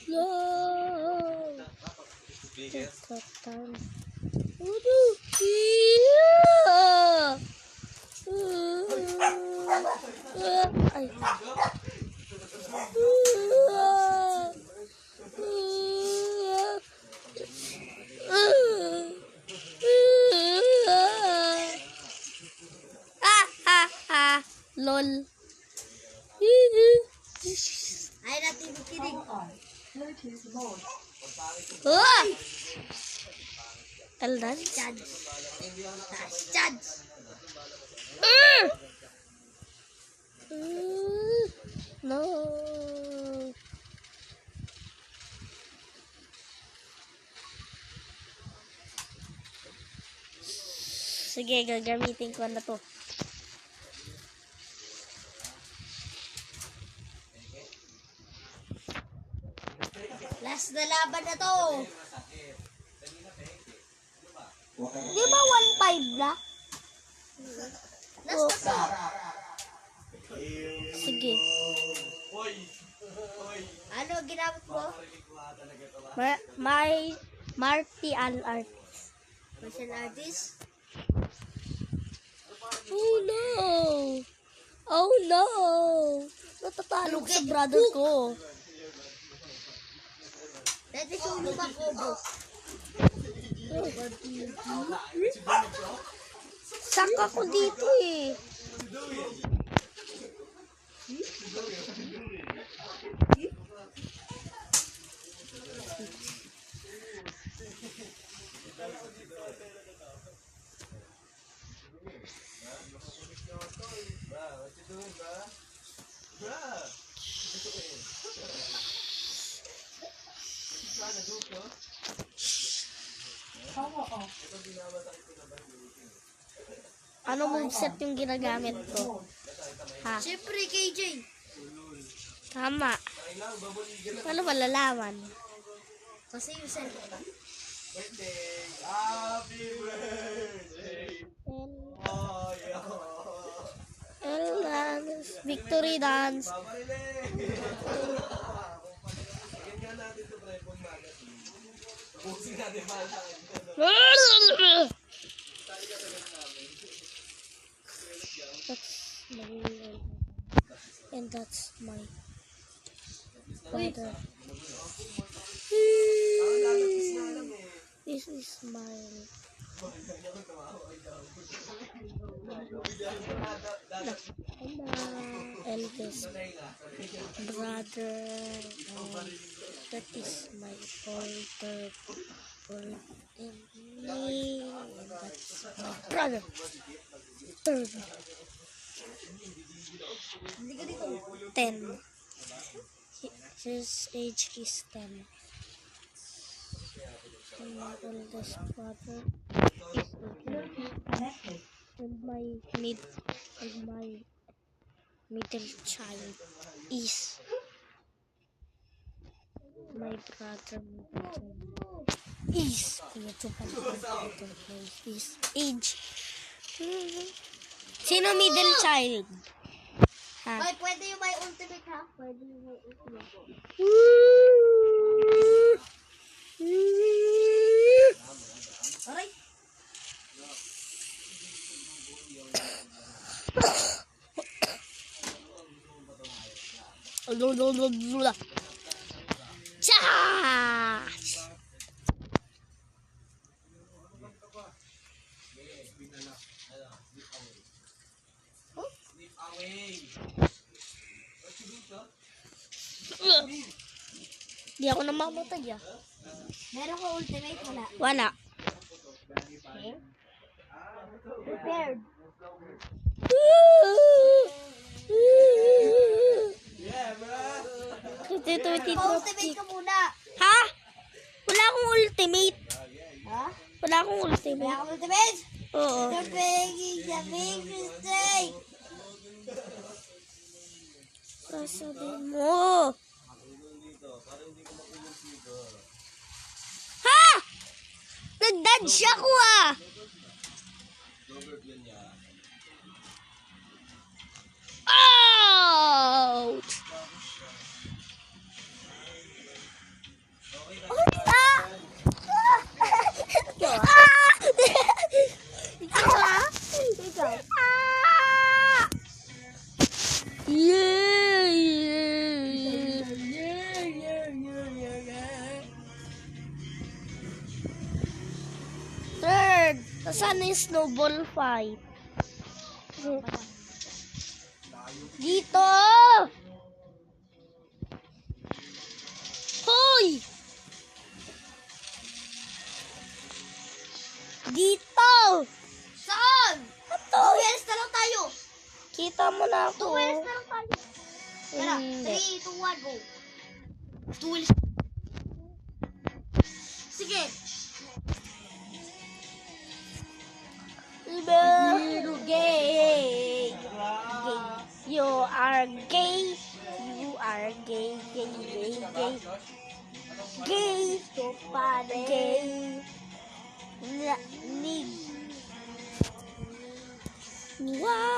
No. Ay. Lol. Ay, natin kidding. Eldan? Chad. Chad. No. Sige, gagamitin ko na to. Last na laban na to. Di ba 1.5 na? Last na to. Sige. Ano ginamit mo? My martial arts. Martial artist? Oh no! Oh no! Natatalo ko sa brother ko. Let me show you my combo. Saka ko dito eh. Ano moveset yung ginagamit ko? Ha? Siyempre, KJ. Tama. Ano malalaman? Kasi yung cellphone. Dance. Victory dance. That's my and that's my brother. This is my eldest brother. That is my older brother. And me, and that's my brother. Third. Hindi ka dito. 10. His age is 10. And my oldest brother is 8. And my middle child is my brother. Is his age. Sino middle child? Ha? Ay, pwede yung may ultimate ha? Pwede yung may ultimate. Aray! Charge! Di ako namamatay ah. Meron ko ultimate, wala. Wala. Okay. Prepared. Ultimate ka muna. Ha? Wala akong ultimate. Ha? Wala akong Wala ultimate. ka ultimate? Oo. You're making the big mistake. Sasabihin mo. Ha? Nag-dodge ako ah. Ouch! Saan yung snowball fight? Dito! Hoy! Dito! Saan? Ito! Duels na lang tayo. Kita mo na ako. Duels na lang tayo. Tara, Hindi. 3, 2, 1, go. Duels. Sige. You're gay. You are gay. You are gay, gay, gay, gay. Gay. So gay. Need. Wow.